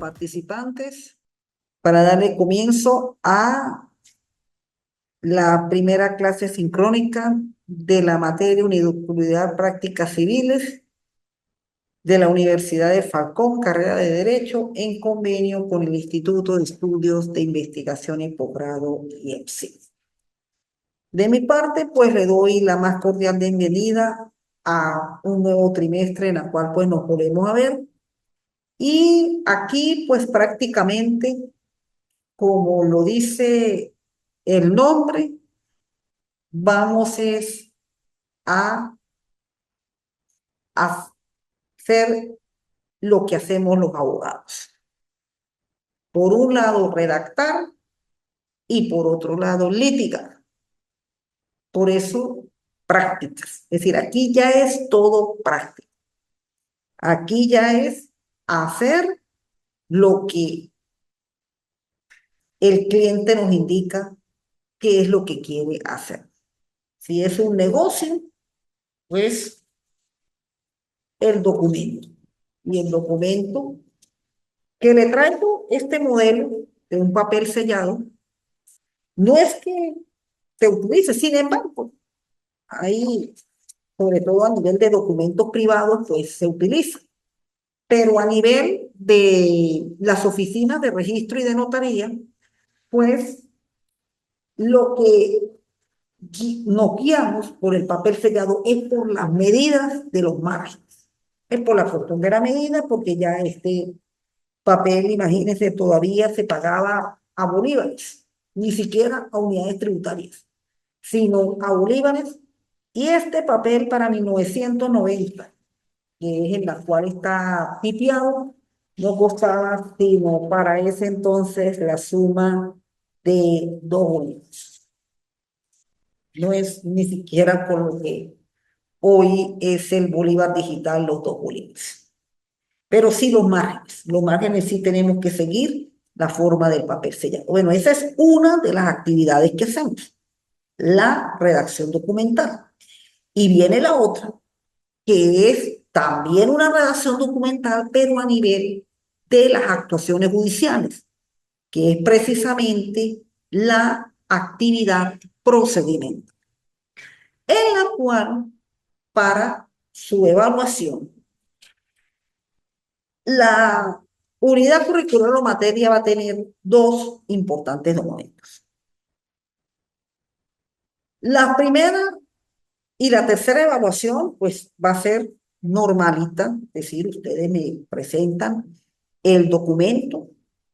participantes para darle comienzo a la primera clase sincrónica de la materia Unidad Prácticas Civiles de la Universidad de Falcón, carrera de Derecho, en convenio con el Instituto de Estudios de Investigación y Posgrado IEPSI. De mi parte, pues le doy la más cordial bienvenida a un nuevo trimestre en el cual pues nos volvemos a ver. Y aquí pues prácticamente, como lo dice el nombre, vamos a hacer lo que hacemos los abogados. Por un lado, redactar y por otro lado, litigar. Por eso, prácticas. Es decir, aquí ya es todo práctico. Aquí ya es hacer lo que el cliente nos indica qué es lo que quiere hacer. Si es un negocio, pues el documento. Y el documento que le traigo este modelo de un papel sellado, no es que se utilice, sin embargo, ahí, sobre todo a nivel de documentos privados, pues se utiliza. Pero a nivel de las oficinas de registro y de notaría, pues lo que nos guiamos por el papel sellado es por las medidas de los márgenes. Es por la costumbre de la medida, porque ya este papel, imagínense, todavía se pagaba a bolívares, ni siquiera a unidades tributarias, sino a bolívares. Y este papel para 1990, que es en la cual está tipiado, no costaba sino para ese entonces la suma de 2 bolívares. No es ni siquiera con lo que hoy es el bolívar digital, los 2 bolívares. Pero sí los márgenes sí tenemos que seguir la forma del papel sellado. Bueno, esa es una de las actividades que hacemos, la redacción documental. Y viene la otra, que es también una redacción documental, pero a nivel de las actuaciones judiciales, que es precisamente la actividad procedimental, en la cual, para su evaluación, la unidad curricular o materia va a tener 2 importantes documentos. La primera y la tercera evaluación, pues va a ser normalita, es decir, ustedes me presentan el documento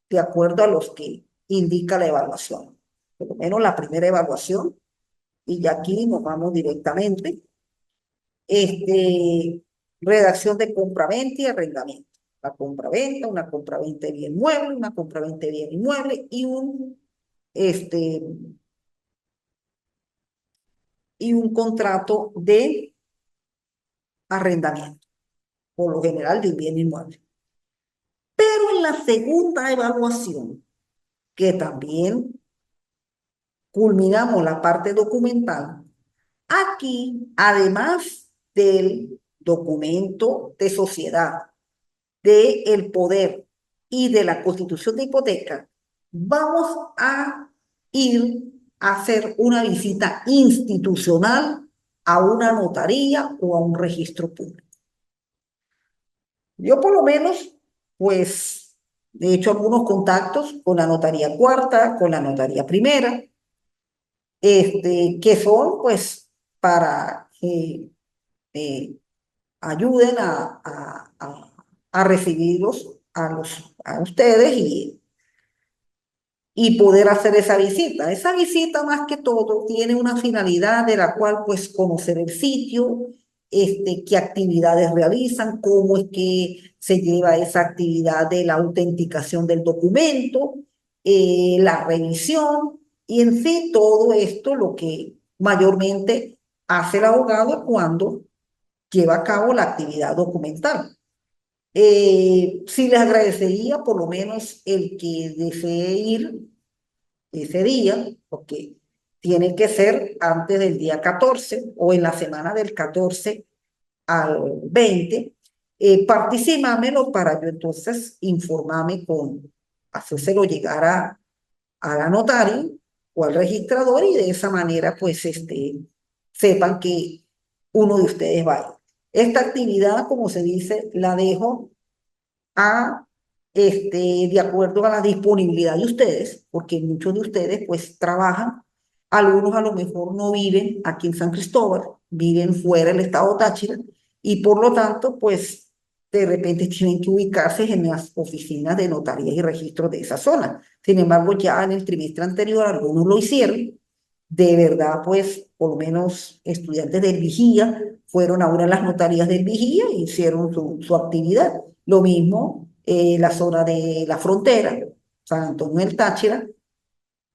de acuerdo a los que indica la evaluación. Por lo menos la primera evaluación, y ya aquí nos vamos directamente. Redacción de compraventa y arrendamiento. La compraventa, una compraventa de bien mueble, una compraventa de bien inmueble y un contrato de arrendamiento, por lo general de bien inmueble. Pero en la segunda evaluación, que también culminamos la parte documental, aquí, además del documento de sociedad, del poder y de la constitución de hipoteca, vamos a ir a hacer una visita institucional a una notaría o a un registro público. Yo por lo menos, pues, he hecho algunos contactos con la notaría cuarta, con la notaría primera, que son, pues, para que ayuden a recibirlos a ustedes y poder hacer esa visita. Esa visita, más que todo, tiene una finalidad de la cual, pues, conocer el sitio, qué actividades realizan, cómo es que se lleva esa actividad de la autenticación del documento, la revisión, y en sí todo esto lo que mayormente hace el abogado cuando lleva a cabo la actividad documental. Sí les agradecería por lo menos el que desee ir ese día, porque tiene que ser antes del día 14 o en la semana del 14 al 20, particípamelo para yo entonces informarme hacérselo llegar a la notaria o al registrador y de esa manera pues sepan que uno de ustedes va a ir. Esta actividad, como se dice, la dejo a, de acuerdo a la disponibilidad de ustedes, porque muchos de ustedes pues trabajan, algunos a lo mejor no viven aquí en San Cristóbal, viven fuera del estado Táchira y por lo tanto pues de repente tienen que ubicarse en las oficinas de notarías y registros de esa zona. Sin embargo, ya en el trimestre anterior algunos lo hicieron. De verdad, pues, por lo menos estudiantes del Vigía fueron ahora a las notarías del Vigía e hicieron su actividad. Lo mismo la zona de la frontera, San Antonio del Táchira,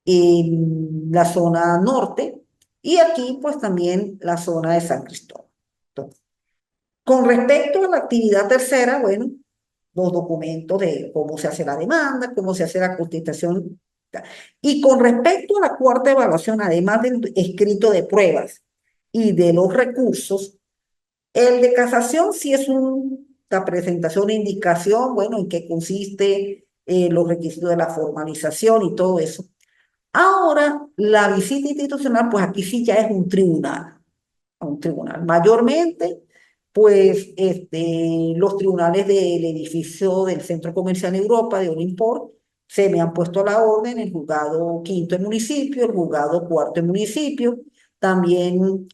en la zona norte, y aquí pues también la zona de San Cristóbal. Entonces, con respecto a la actividad tercera, bueno, los documentos de cómo se hace la demanda, cómo se hace la contestación. Y con respecto a la cuarta evaluación, además del escrito de pruebas y de los recursos, el de casación sí es una presentación, indicación, bueno, en qué consiste los requisitos de la formalización y todo eso. Ahora, la visita institucional, pues aquí sí ya es un tribunal. Mayormente, pues los tribunales del edificio del Centro Comercial Europa de Olimport se me han puesto a la orden, el juzgado quinto en municipio, el juzgado cuarto en municipio, también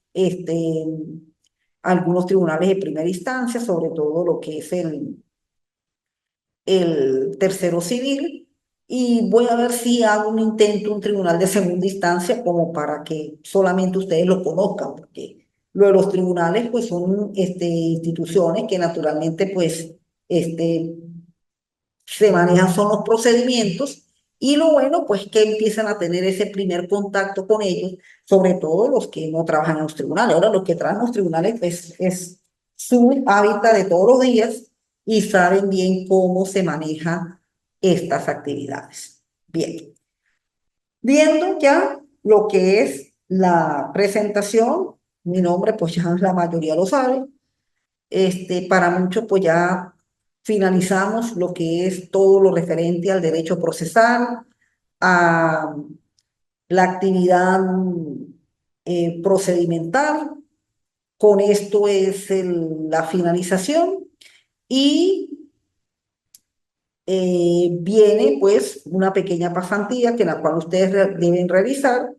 algunos tribunales de primera instancia, sobre todo lo que es el tercero civil, y voy a ver si hago un intento, un tribunal de segunda instancia, como para que solamente ustedes lo conozcan, porque lo de los tribunales, pues son instituciones que naturalmente, pues, se manejan son los procedimientos, y lo bueno, pues, que empiezan a tener ese primer contacto con ellos, sobre todo los que no trabajan en los tribunales. Ahora, los que trabajan en los tribunales, pues, es su hábitat de todos los días y saben bien cómo se manejan estas actividades. Bien, viendo ya lo que es la presentación, mi nombre, pues ya la mayoría lo sabe. Para muchos, pues ya finalizamos lo que es todo lo referente al derecho procesal, a la actividad procedimental. Con esto es la finalización y viene pues una pequeña pasantía que la cual ustedes deben realizar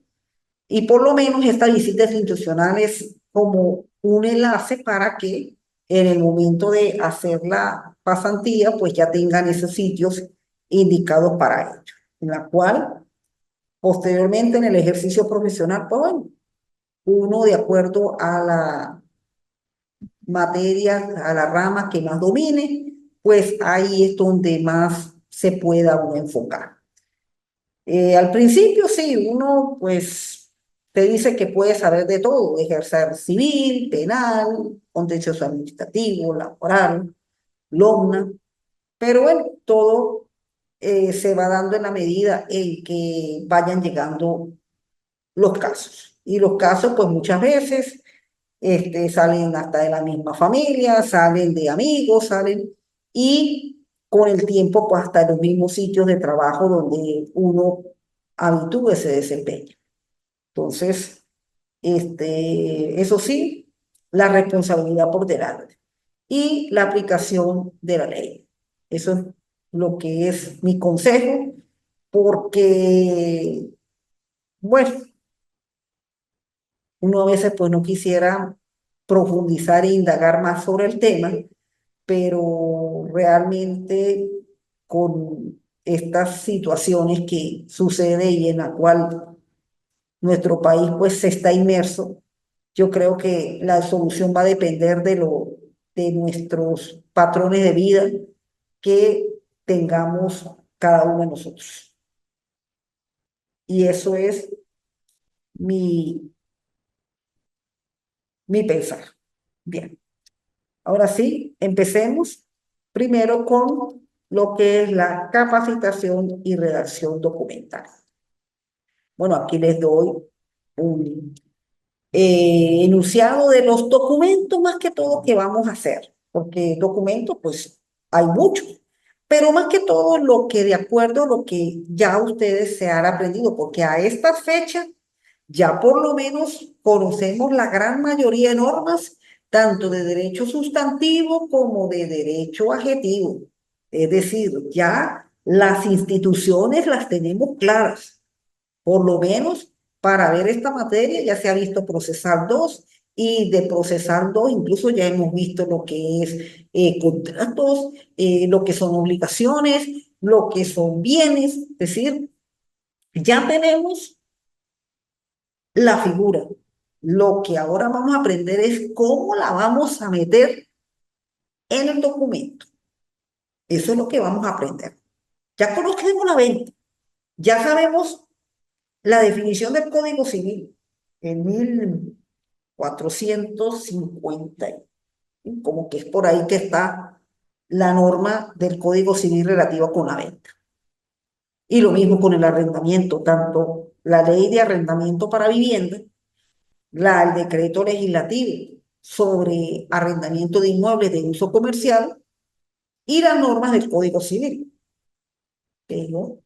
y por lo menos esta visita institucional es como un enlace para que en el momento de hacer la pasantía, pues ya tengan esos sitios indicados para ello, en la cual posteriormente en el ejercicio profesional, pues bueno, uno de acuerdo a la materia, a la rama que más domine, pues ahí es donde más se pueda uno enfocar. Al principio sí, uno pues te dice que puede saber de todo, ejercer civil, penal, contencioso administrativo, laboral, LOMNA, pero bueno, todo se va dando en la medida en que vayan llegando los casos. Y los casos pues muchas veces salen hasta de la misma familia, salen de amigos, salen y con el tiempo pues hasta en los mismos sitios de trabajo donde uno habitúe se desempeña. Entonces, eso sí, la responsabilidad por delante y la aplicación de la ley. Eso es lo que es mi consejo, porque, bueno, uno a veces pues no quisiera profundizar e indagar más sobre el tema, pero realmente con estas situaciones que sucede y en la cual nuestro país pues se está inmerso, yo creo que la solución va a depender de nuestros patrones de vida que tengamos cada uno de nosotros. Y eso es mi, mi pensar. Bien, ahora sí, empecemos primero con lo que es la capacitación y redacción documental. Bueno, aquí les doy un enunciado de los documentos más que todo que vamos a hacer. porque documentos, pues hay muchos, pero más que todo lo que de acuerdo a lo que ya ustedes se han aprendido, porque a esta fecha ya por lo menos conocemos la gran mayoría de normas, tanto de derecho sustantivo como de derecho adjetivo. Es decir, ya las instituciones las tenemos claras. Por lo menos para ver esta materia ya se ha visto procesal 2 y de procesal 2 incluso ya hemos visto lo que es contratos, lo que son obligaciones, lo que son bienes, es decir, ya tenemos la figura. Lo que ahora vamos a aprender es cómo la vamos a meter en el documento. Eso es lo que vamos a aprender. Ya conocemos la venta, ya sabemos la definición del Código Civil en 1450, como que es por ahí que está la norma del Código Civil relativa con la venta. Y lo mismo con el arrendamiento, tanto la ley de arrendamiento para vivienda, el decreto legislativo sobre arrendamiento de inmuebles de uso comercial y las normas del Código Civil. Pero,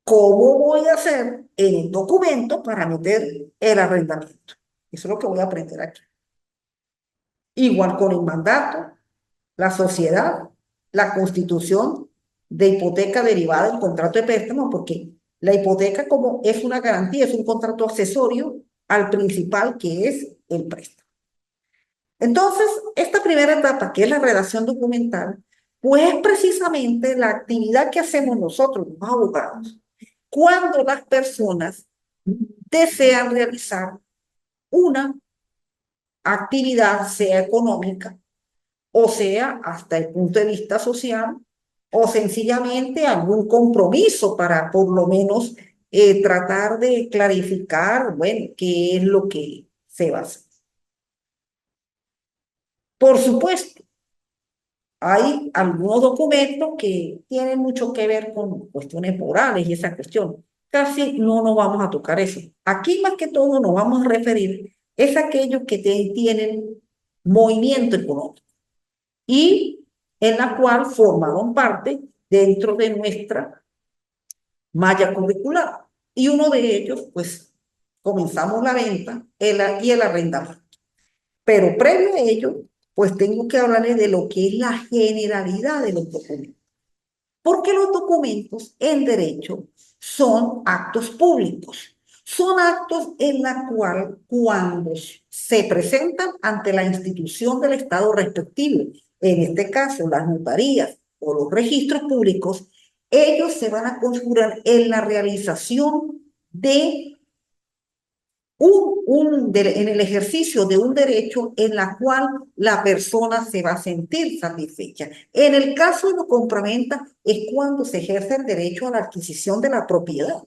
¿cómo voy a hacer en el documento para meter el arrendamiento? Eso es lo que voy a aprender aquí. Igual con el mandato, la sociedad, la constitución de hipoteca derivada del contrato de préstamo, porque la hipoteca como es una garantía, es un contrato accesorio al principal que es el préstamo. Entonces, esta primera etapa, que es la redacción documental, pues es precisamente la actividad que hacemos nosotros, los abogados, cuando las personas desean realizar una actividad, sea económica, o sea, hasta el punto de vista social, o sencillamente algún compromiso para por lo menos tratar de clarificar, bueno, qué es lo que se va a hacer. Por supuesto, hay algunos documentos que tienen mucho que ver con cuestiones morales y esa cuestión. Casi no nos vamos a tocar eso. Aquí más que todo nos vamos a referir es a aquellos que tienen movimiento económico y en la cual formaron parte dentro de nuestra malla curricular. Y uno de ellos, pues, comenzamos la venta y el arrendamiento. Pero previo a ello, pues tengo que hablarles de lo que es la generalidad de los documentos. Porque los documentos en derecho son actos públicos. Son actos en la cual cuando se presentan ante la institución del Estado respectivo, en este caso las notarías o los registros públicos, ellos se van a configurar en la realización de en el ejercicio de un derecho en la cual la persona se va a sentir satisfecha. En el caso de la compraventa es cuando se ejerce el derecho a la adquisición de la propiedad.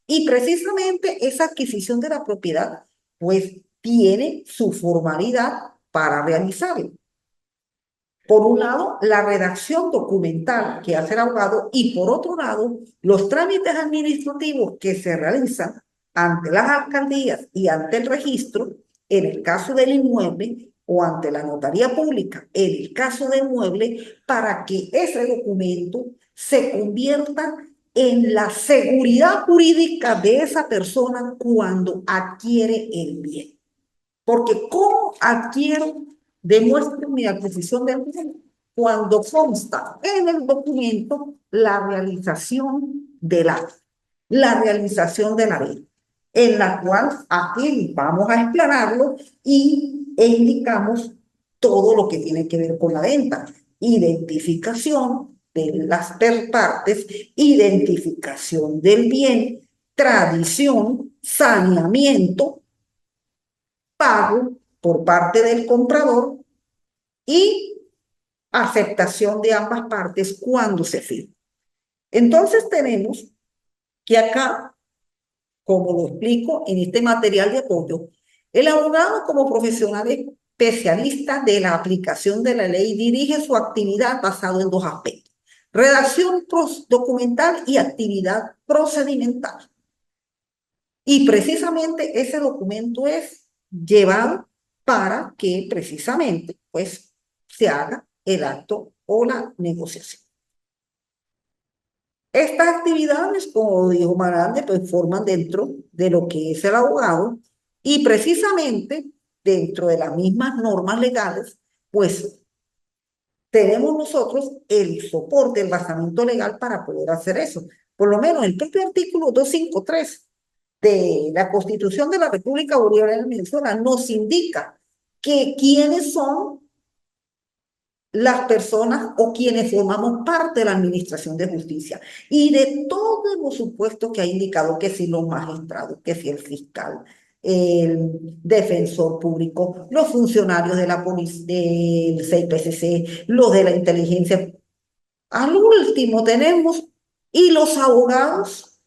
Y precisamente esa adquisición de la propiedad, pues tiene su formalidad para realizarlo. Por un lado, la redacción documental que hace el abogado y por otro lado, los trámites administrativos que se realizan ante las alcaldías y ante el registro, en el caso del inmueble, o ante la notaría pública, en el caso del inmueble, para que ese documento se convierta en la seguridad jurídica de esa persona cuando adquiere el bien. Porque ¿cómo adquiero, demuestro mi adquisición del bien? Cuando consta en el documento la realización de la realización de la ley, en la cual aquí vamos a explanarlo e indicamos todo lo que tiene que ver con la venta. Identificación de las partes, identificación del bien, tradición, saneamiento, pago por parte del comprador y aceptación de ambas partes cuando se firma. Entonces tenemos que acá, como lo explico en este material de apoyo, el abogado como profesional especialista de la aplicación de la ley dirige su actividad basado en dos aspectos: redacción documental y actividad procedimental. Y precisamente ese documento es llevado para que precisamente pues se haga el acto o la negociación. Estas actividades, como dijo Marande, pues forman dentro de lo que es el abogado y precisamente dentro de las mismas normas legales, pues tenemos nosotros el soporte, el basamento legal para poder hacer eso. Por lo menos el propio artículo 253 de la Constitución de la República Bolivariana de Venezuela nos indica que quiénes son las personas o quienes formamos parte de la administración de justicia y de todos los supuestos que ha indicado, que si los magistrados, que si el fiscal, el defensor público, los funcionarios de la policía, del CIPCC, los de la inteligencia. Al último tenemos y los abogados,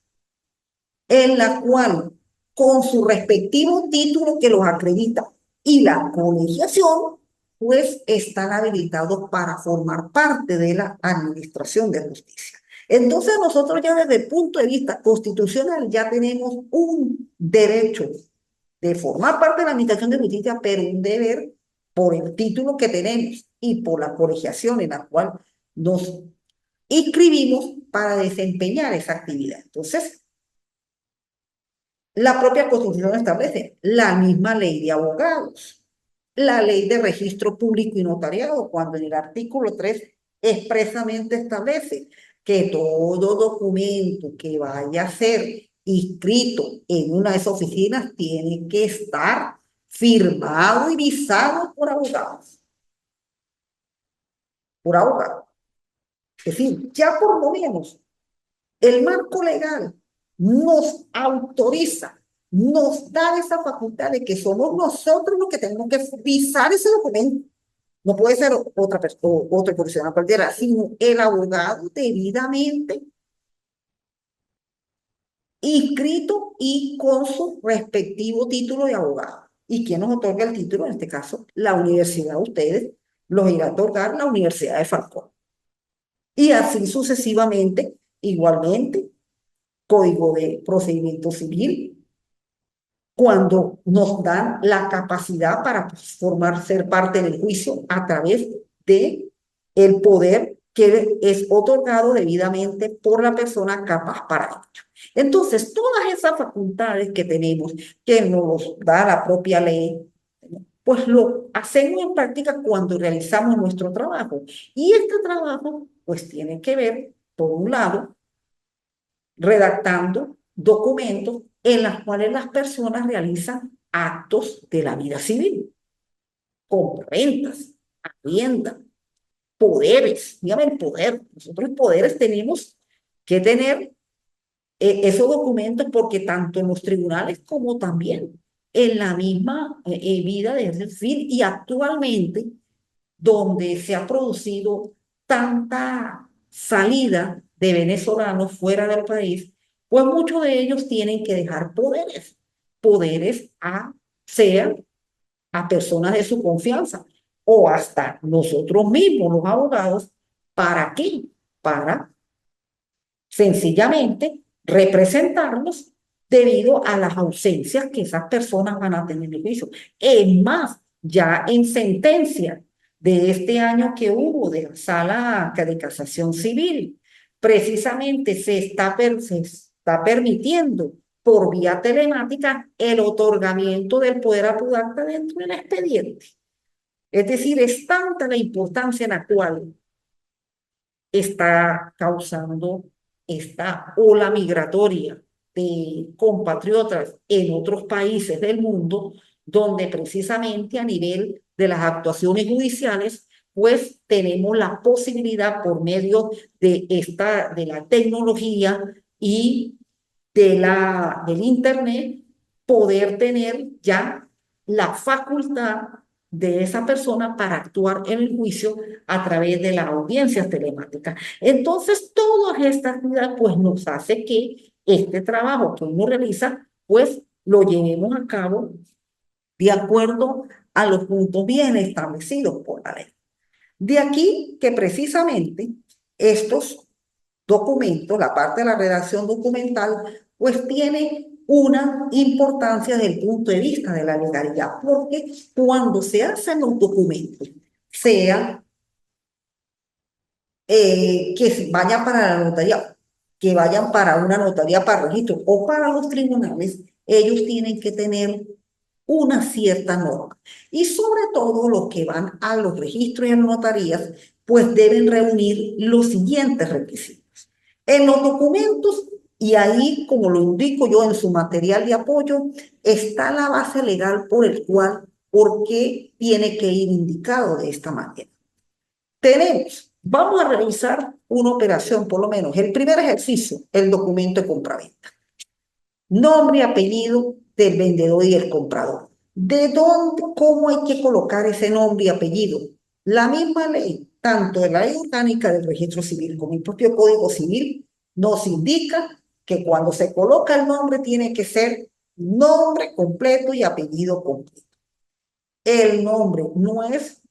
en la cual con su respectivo título que los acredita y la colegiación, pues están habilitados para formar parte de la administración de justicia. Entonces nosotros ya desde el punto de vista constitucional ya tenemos un derecho de formar parte de la administración de justicia, pero un deber por el título que tenemos y por la colegiación en la cual nos inscribimos para desempeñar esa actividad. Entonces, la propia Constitución establece la misma ley de abogados, la ley de registro público y notariado, cuando en el artículo 3 expresamente establece que todo documento que vaya a ser inscrito en una de esas oficinas tiene que estar firmado y visado por abogados, por abogados. Es decir, ya por lo menos el marco legal nos autoriza, nos da esa facultad de que somos nosotros los que tenemos que visar ese documento. No puede ser otra persona, otro profesional cualquiera, sino el abogado debidamente inscrito y con su respectivo título de abogado. ¿Y quién nos otorga el título? En este caso, la universidad, ustedes los irá a otorgar la Universidad de Falcón. Y así sucesivamente, igualmente, Código de Procedimiento Civil, cuando nos dan la capacidad para ser parte del juicio a través de el poder que es otorgado debidamente por la persona capaz para ello. Entonces, todas esas facultades que tenemos, que nos da la propia ley, pues lo hacemos en práctica cuando realizamos nuestro trabajo. Y este trabajo, pues tiene que ver, por un lado, redactando documentos en los cuales las personas realizan actos de la vida civil, compraventas, hacienda, poderes, dígame el poder. Nosotros poderes tenemos que tener esos documentos porque tanto en los tribunales como también en la misma vida de ese civil y actualmente donde se ha producido tanta salida de venezolanos fuera del país, pues muchos de ellos tienen que dejar poderes, poderes sean a personas de su confianza o hasta nosotros mismos, los abogados, ¿para qué? Para sencillamente representarlos debido a las ausencias que esas personas van a tener en el juicio. Es más, ya en sentencia de este año que hubo de la Sala de Casación Civil, precisamente se está permitiendo por vía telemática el otorgamiento del poder apudante dentro del expediente. Es decir, es tanta la importancia en la cual está causando esta ola migratoria de compatriotas en otros países del mundo, donde precisamente a nivel de las actuaciones judiciales, pues tenemos la posibilidad por medio de la tecnología y del Internet, poder tener ya la facultad de esa persona para actuar en el juicio a través de las audiencias telemáticas. Entonces, todas estas actividades pues nos hace que este trabajo que uno realiza, pues lo llevemos a cabo de acuerdo a los puntos bien establecidos por la ley. De aquí que precisamente estos documentos, la parte de la redacción documental, pues tiene una importancia desde el punto de vista de la legalidad, porque cuando se hacen los documentos, sea vayan para la notaría, que vayan para una notaría para registro o para los tribunales, ellos tienen que tener una cierta norma. Y sobre todo los que van a los registros y a las notarías, pues deben reunir los siguientes requisitos. En los documentos, y ahí, como lo indico yo en su material de apoyo, está la base legal por el cual, por qué tiene que ir indicado de esta manera. Vamos a realizar una operación, por lo menos, el primer ejercicio, el documento de compraventa. Nombre y apellido del vendedor y el comprador. ¿De dónde, cómo hay que colocar ese nombre y apellido? La misma ley, tanto de la ley orgánica del registro civil como el propio Código Civil, nos indica que cuando se coloca el nombre tiene que ser nombre completo y apellido completo. El nombre no es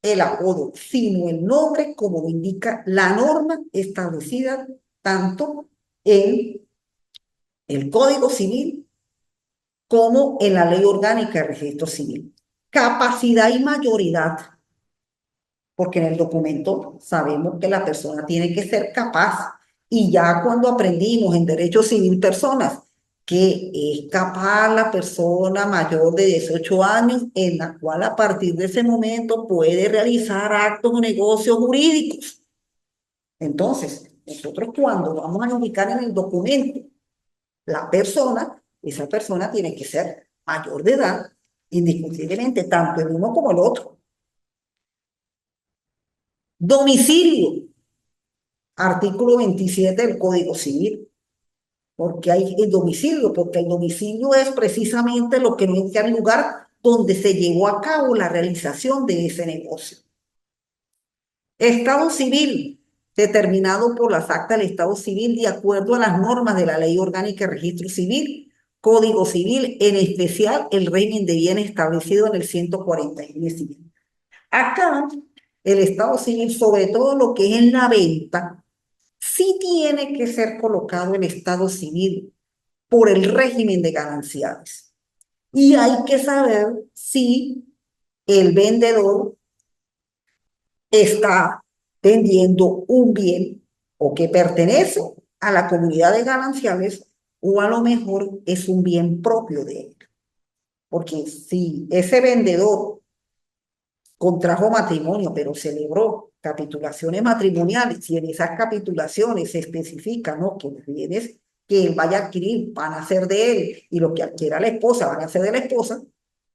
el apodo, sino el nombre como lo indica la norma establecida tanto en el Código Civil como en la Ley Orgánica de Registro Civil. Capacidad y mayoridad, porque en el documento sabemos que la persona tiene que ser capaz. Y ya cuando aprendimos en Derecho Civil Personas que es capaz la persona mayor de 18 años, en la cual a partir de ese momento puede realizar actos o negocios jurídicos. Entonces, nosotros cuando vamos a indicar en el documento la persona, esa persona tiene que ser mayor de edad, indiscutiblemente, tanto el uno como el otro. Domicilio, artículo 27 del Código Civil. Porque hay el domicilio, porque el domicilio es precisamente lo que no indica el lugar donde se llevó a cabo la realización de ese negocio. Estado civil, determinado por las actas del Estado civil de acuerdo a las normas de la Ley Orgánica de Registro Civil, Código Civil, en especial el régimen de bienes establecido en el 141 civil. Acá, el Estado civil, sobre todo lo que es en la venta, sí tiene que ser colocado el Estado civil por el régimen de gananciales. Y hay que saber si el vendedor está vendiendo un bien o que pertenece a la comunidad de gananciales o a lo mejor es un bien propio de él. Porque si ese vendedor contrajo matrimonio, pero celebró capitulaciones matrimoniales y en esas capitulaciones se especifica, ¿no?, que los bienes que él vaya a adquirir van a ser de él y lo que adquiera la esposa van a ser de la esposa,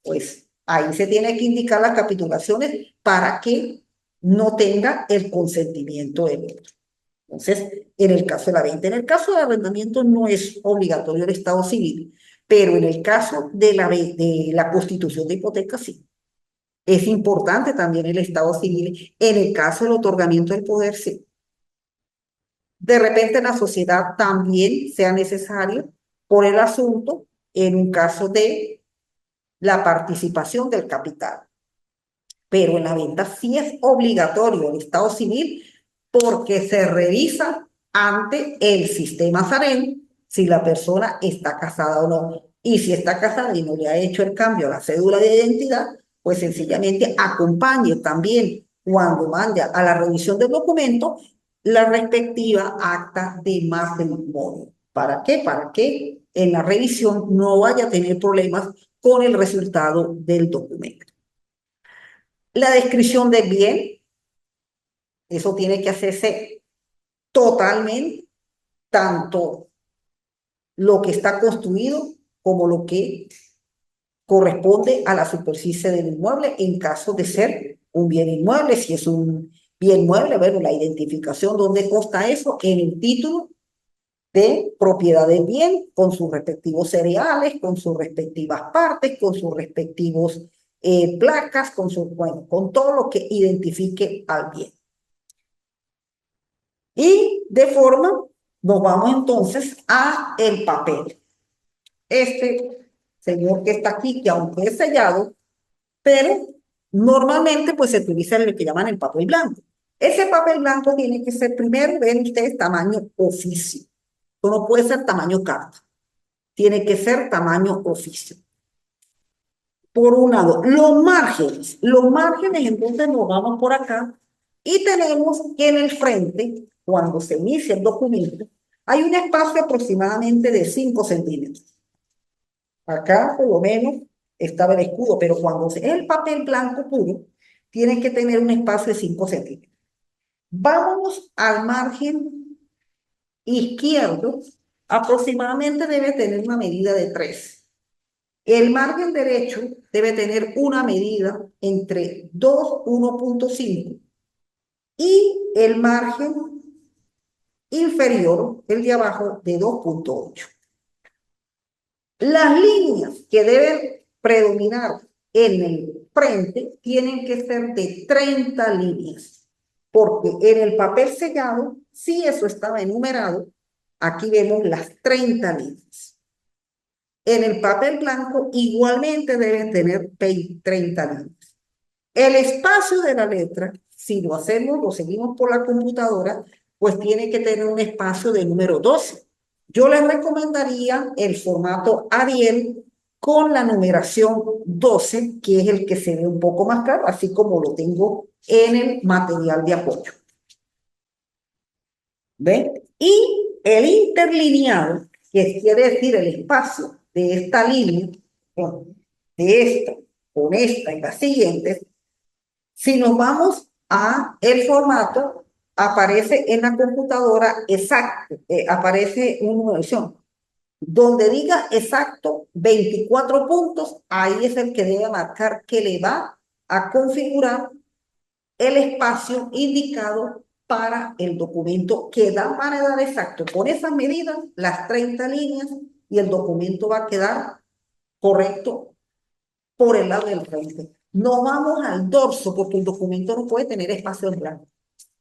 pues ahí se tiene que indicar las capitulaciones para que no tenga el consentimiento del otro. Entonces, en el caso de la venta, en el caso de arrendamiento no es obligatorio el estado civil, pero en el caso de la constitución de hipoteca sí. Es importante también el estado civil en el caso del otorgamiento del poder, sí. De repente en la sociedad también sea necesario por el asunto en un caso de la participación del capital. Pero en la venta sí es obligatorio el estado civil porque se revisa ante el sistema SAREN si la persona está casada o no. Y si está casada y no le ha hecho el cambio a la cédula de identidad, pues sencillamente acompañe también cuando mande a la revisión del documento la respectiva acta de matrimonio. ¿Para qué? Para que en la revisión no vaya a tener problemas con el resultado del documento. La descripción del bien, eso tiene que hacerse totalmente, tanto lo que está construido como lo que corresponde a la superficie del inmueble en caso de ser un bien inmueble. Si es un bien mueble, bueno, la identificación, ¿dónde consta eso? En el título de propiedad del bien, con sus respectivos cereales, con sus respectivas partes, con sus respectivos placas, bueno, con todo lo que identifique al bien. Y de forma, nos vamos entonces a el papel. Este señor que está aquí, que aunque es sellado, pero normalmente pues se utiliza lo que llaman el papel blanco. Ese papel blanco tiene que ser primero, ven ustedes, tamaño oficio. Esto no puede ser tamaño carta. Tiene que ser tamaño oficio. Por un lado, los márgenes entonces nos vamos por acá Y tenemos que en el frente, cuando se inicia el documento, hay un espacio aproximadamente de 5 centímetros. Acá, por lo menos, estaba el escudo, pero cuando es el papel blanco puro, tiene que tener un espacio de 5 centímetros. Vámonos al margen izquierdo, aproximadamente debe tener una medida de 3. El margen derecho debe tener una medida entre 2, 1.5 y el margen inferior, el de abajo, de 2.8. Las líneas que deben predominar en el frente tienen que ser de 30 líneas, porque en el papel sellado, si eso estaba enumerado, aquí vemos las 30 líneas. En el papel blanco igualmente deben tener 30 líneas. El espacio de la letra, si lo hacemos, lo seguimos por la computadora, pues tiene que tener un espacio de número 12. Yo les recomendaría el formato Arial con la numeración 12, que es el que se ve un poco más claro, así como lo tengo en el material de apoyo. ¿Ven? Y el interlineado, que quiere decir el espacio de esta línea, de esta, con esta y las siguientes, si nos vamos a el formato, aparece en la computadora exacto, aparece una numeración. Donde diga exacto 24 puntos, ahí es el que debe marcar que le va a configurar el espacio indicado para el documento que da para dar exacto. Con esas medidas, las 30 líneas, y el documento va a quedar correcto por el lado del frente. No vamos al dorso porque el documento no puede tener espacio en blanco.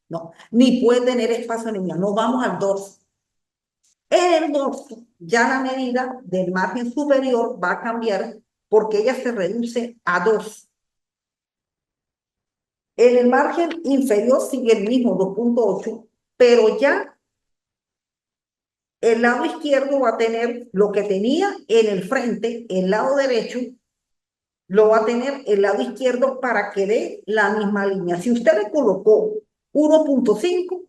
No, ni puede tener espacio en blanco. No vamos al dorso. En el dorso, ya la medida del margen superior va a cambiar porque ella se reduce a 2. En el margen inferior sigue el mismo 2.8, pero ya el lado izquierdo va a tener lo que tenía en el frente, el lado derecho lo va a tener el lado izquierdo para que dé la misma línea. Si usted le colocó 1.5,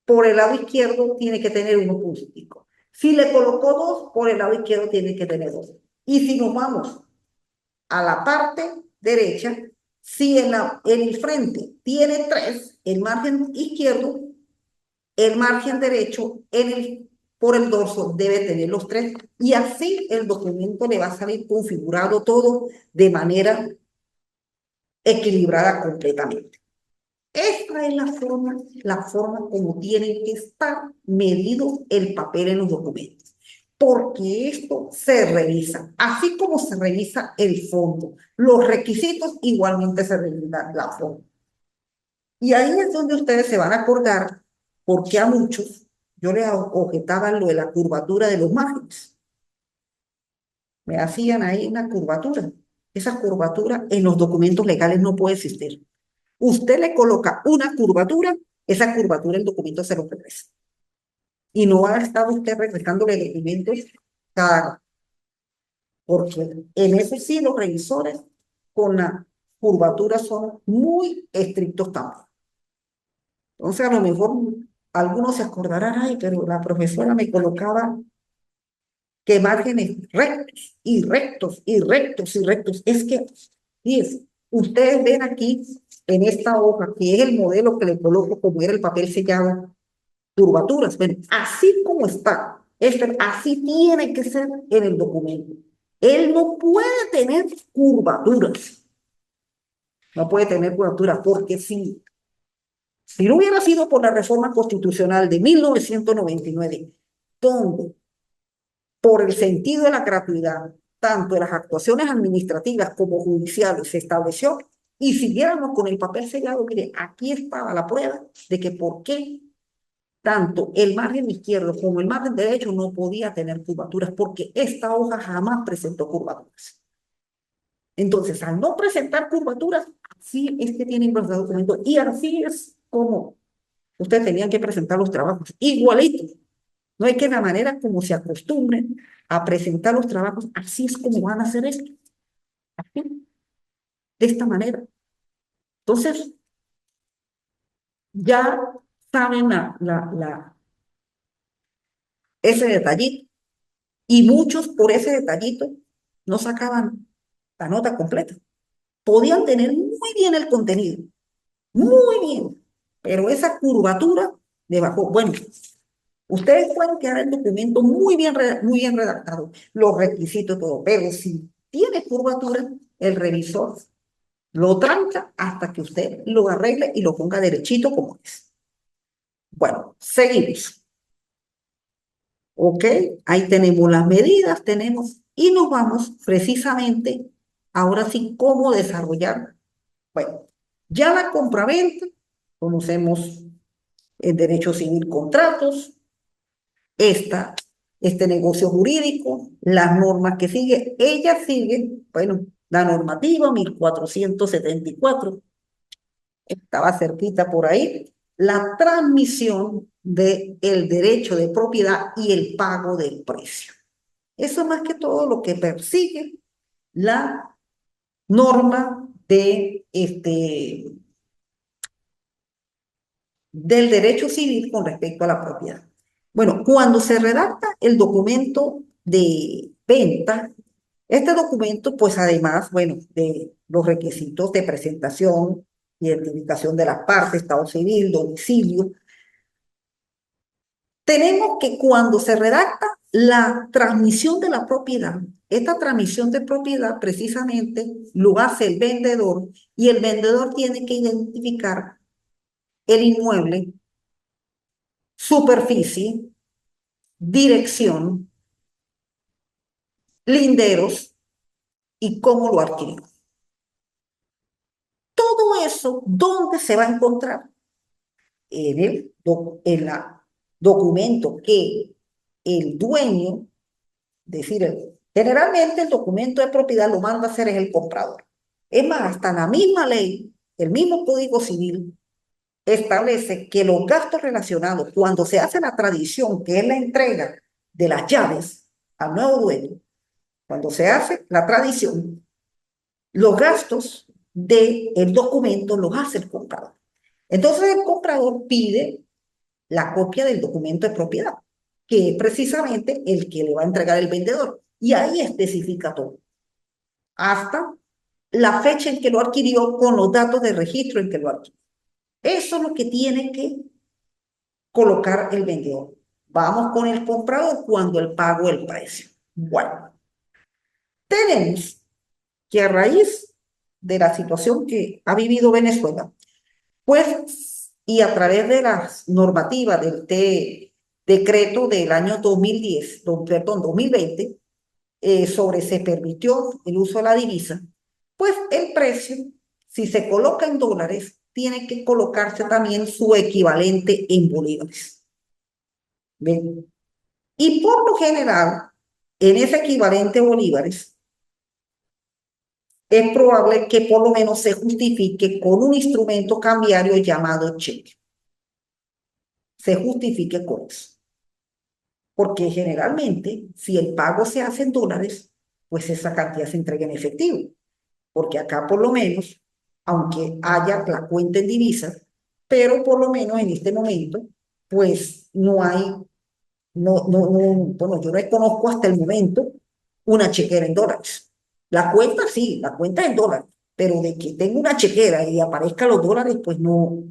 por el lado izquierdo tiene que tener 1.5. Si le colocó 2, por el lado izquierdo tiene que tener 2. Y si nos vamos a la parte derecha, si en el frente tiene 3, el margen izquierdo, el margen derecho por el dorso debe tener los 3. Y así el documento le va a salir configurado todo de manera equilibrada completamente. Esta es la forma como tiene que estar medido el papel en los documentos, porque esto se revisa, así como se revisa el fondo. Los requisitos igualmente se revisa la forma. Y ahí es donde ustedes se van a acordar, porque a muchos yo les objetaba lo de la curvatura de los márgenes. Me hacían ahí una curvatura. Esa curvatura en los documentos legales no puede existir. Usted le coloca una curvatura, esa curvatura el documento se lo regresa. Y no va a estar usted regresándole documentos cada, porque en eso sí los revisores con la curvatura son muy estrictos también. Entonces a lo mejor algunos se acordarán, ay, pero la profesora me colocaba que márgenes rectos y rectos y rectos y rectos. Es que, fíjense, ustedes ven aquí en esta hoja, que es el modelo que le coloco como era el papel sellado, curvaturas. Bueno, así como está, así tiene que ser en el documento. Él no puede tener curvaturas. No puede tener curvaturas porque si no hubiera sido por la reforma constitucional de 1999, donde por el sentido de la gratuidad, tanto de las actuaciones administrativas como judiciales se estableció, y siguiéramos con el papel sellado, mire, aquí estaba la prueba de que por qué tanto el margen izquierdo como el margen derecho no podía tener curvaturas, porque esta hoja jamás presentó curvaturas. Entonces, al no presentar curvaturas, así es que tienen los documentos, y así es como ustedes tenían que presentar los trabajos, igualitos. No es que la manera como se acostumbren a presentar los trabajos, así es como van a hacer esto. Así, de esta manera. Entonces, Ya saben ese detallito y muchos por ese detallito no sacaban la nota completa. Podían tener muy bien el contenido, muy bien, pero esa curvatura le bajó. Bueno, ustedes pueden quedar el documento muy bien redactado, los requisitos, todo, pero si tiene curvatura, el revisor lo tranca hasta que usted lo arregle y lo ponga derechito como es. Bueno, seguimos. ¿Ok? Ahí tenemos las medidas, tenemos, y nos vamos precisamente, ahora sí, cómo desarrollar. Bueno, ya la compraventa, conocemos el derecho civil contratos, esta, este negocio jurídico, las normas que sigue, ella sigue, bueno, la normativa 1474 estaba cerquita por ahí, la transmisión del derecho de propiedad y el pago del precio. Eso es más que todo lo que persigue la norma del derecho civil con respecto a la propiedad. Bueno, cuando se redacta el documento de venta, este documento, pues además, bueno, de los requisitos de presentación, identificación de las partes, estado civil, domicilio, tenemos que cuando se redacta la transmisión de la propiedad, esta transmisión de propiedad precisamente lo hace el vendedor y el vendedor tiene que identificar el inmueble, superficie, dirección, linderos y cómo lo adquirió. Todo eso, ¿dónde se va a encontrar? En el documento que el dueño, decir, generalmente el documento de propiedad lo manda a hacer es el comprador. Es más, hasta la misma ley, el mismo Código Civil, establece que los gastos relacionados, cuando se hace la tradición, que es la entrega de las llaves al nuevo dueño, cuando se hace la tradición, los gastos del documento los hace el comprador. Entonces el comprador pide la copia del documento de propiedad, que es precisamente el que le va a entregar el vendedor. Y ahí especifica todo, hasta la fecha en que lo adquirió con los datos de registro en que lo adquirió. Eso es lo que tiene que colocar el vendedor. Vamos con el comprador cuando él pagó el precio. Bueno, tenemos que a raíz de la situación que ha vivido Venezuela, pues, y a través de las normativas del decreto del año 2010, perdón, 2020, sobre se permitió el uso de la divisa, pues el precio, si se coloca en dólares, tiene que colocarse también su equivalente en bolívares. ¿Ven? Y por lo general, en ese equivalente bolívares, es probable que por lo menos se justifique con un instrumento cambiario llamado cheque. Se justifique con eso. Porque generalmente, si el pago se hace en dólares, pues esa cantidad se entrega en efectivo. Porque acá por lo menos, aunque haya la cuenta en divisas, pero por lo menos en este momento, pues no hay, bueno, yo no conozco hasta el momento una chequera en dólares. La cuenta sí, la cuenta es en dólares, pero de que tenga una chequera y aparezca los dólares, pues no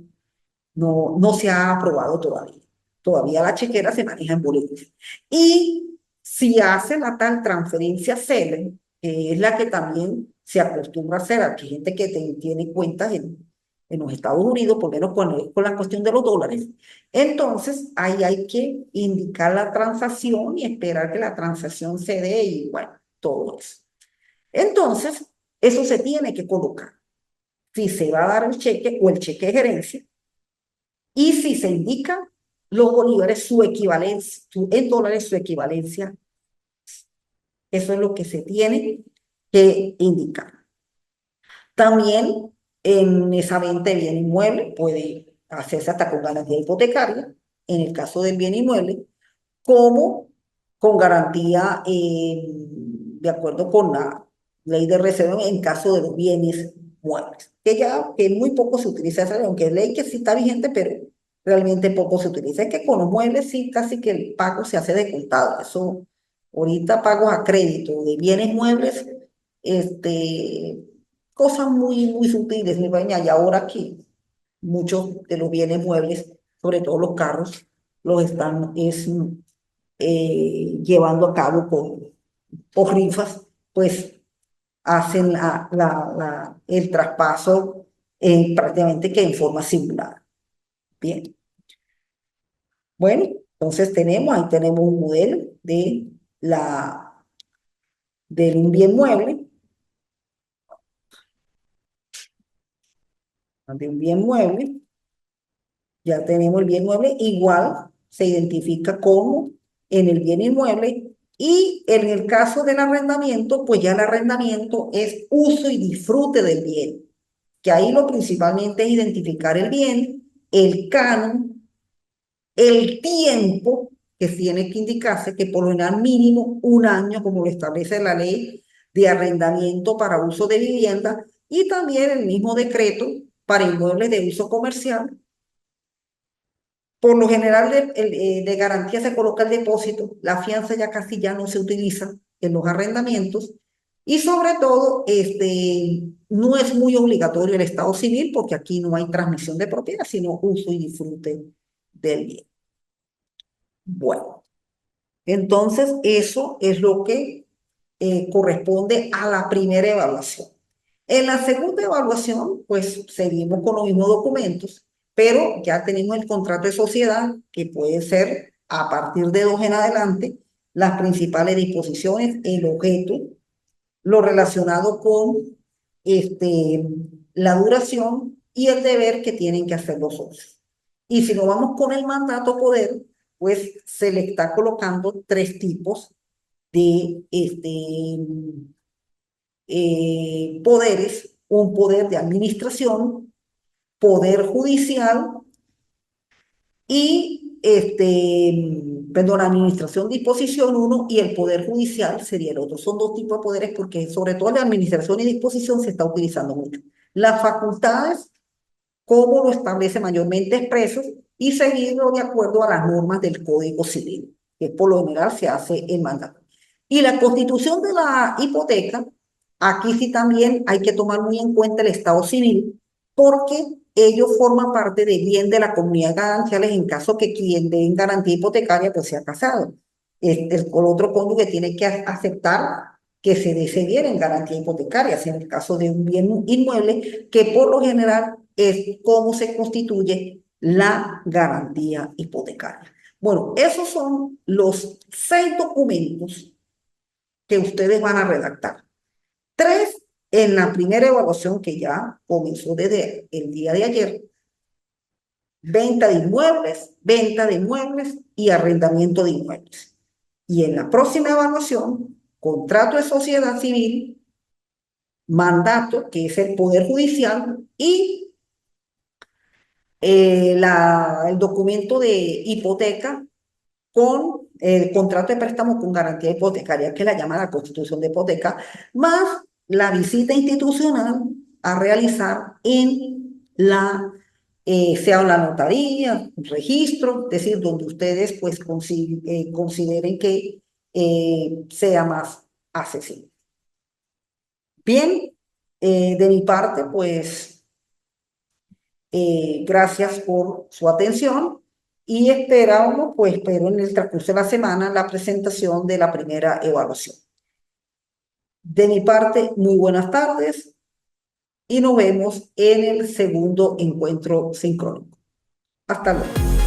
se ha aprobado todavía. Todavía la chequera se maneja en bolívares. Y si hace la tal transferencia CELE, que es la que también se acostumbra a hacer, aquí hay gente que tiene cuentas en los Estados Unidos, por lo menos con la cuestión de los dólares, entonces ahí hay que indicar la transacción y esperar que la transacción se dé y bueno, todo eso. Entonces, eso se tiene que colocar. Si se va a dar el cheque o el cheque de gerencia, y si se indica los bolívares, su equivalencia, en dólares, su equivalencia, eso es lo que se tiene que indicar. También en esa venta de bien inmueble puede hacerse hasta con garantía hipotecaria, en el caso del bien inmueble, como con garantía de acuerdo con la ley de reserva en caso de los bienes muebles, que muy poco se utiliza esa ley, aunque es ley que sí está vigente, pero realmente poco se utiliza. Es que con los muebles sí casi que el pago se hace de contado. Eso, ahorita pagos a crédito de bienes muebles, este, cosas muy sutiles, mi vaina, y ahora aquí muchos de los bienes muebles, sobre todo los carros, los están llevando a cabo por rifas, pues hacen el traspaso prácticamente que en forma simulada. Bien, bueno, entonces ahí tenemos un modelo de un bien mueble, ya tenemos el bien mueble, igual se identifica como en el bien inmueble, y en el caso del arrendamiento, pues ya el arrendamiento es uso y disfrute del bien, que ahí lo principalmente es identificar el bien, el canon, el tiempo que tiene que indicarse, que por lo general mínimo un año, como lo establece la ley de arrendamiento para uso de vivienda, y también el mismo decreto para inmuebles de uso comercial. Por lo general de garantía se coloca el depósito, la fianza ya casi ya no se utiliza en los arrendamientos, y sobre todo no es muy obligatorio el estado civil porque aquí no hay transmisión de propiedad, sino uso y disfrute del bien. Bueno, entonces eso es lo que corresponde a la primera evaluación. En la segunda evaluación, pues seguimos con los mismos documentos, pero ya tenemos el contrato de sociedad, que puede ser a partir de 2 en adelante, las principales disposiciones, el objeto, lo relacionado con la duración y el deber que tienen que hacer los socios. Y si nos vamos con el mandato poder, pues se le está colocando 3 tipos de poderes: un poder de administración, poder judicial y, perdón, administración, disposición uno, y el poder judicial sería el otro. Son 2 tipos de poderes porque sobre todo la administración y disposición se está utilizando mucho. Las facultades, como lo establece mayormente expresos, y seguirlo de acuerdo a las normas del Código Civil, que por lo general se hace en mandato. Y la constitución de la hipoteca, aquí sí también hay que tomar muy en cuenta el estado civil, porque ello forma parte del bien de la comunidad gananciales en caso que quien dé en garantía hipotecaria pues sea casado. El otro cónyuge tiene que aceptar que se dé ese bien en garantía hipotecaria, en el caso de un bien inmueble, que por lo general es cómo se constituye la garantía hipotecaria. Bueno, esos son los 6 documentos que ustedes van a redactar. 3 en la primera evaluación que ya comenzó desde el día de ayer: venta de inmuebles y arrendamiento de inmuebles. Y en la próxima evaluación, contrato de sociedad civil, mandato, que es el poder judicial, y el documento de hipoteca con el contrato de préstamo con garantía hipotecaria, que la llama la constitución de hipoteca, más la visita institucional a realizar sea la notaría, registro, es decir, donde ustedes pues consideren que sea más accesible. Bien, de mi parte, pues gracias por su atención, y espero en el transcurso de la semana la presentación de la primera evaluación. De mi parte, muy buenas tardes y nos vemos en el segundo encuentro sincrónico. Hasta luego.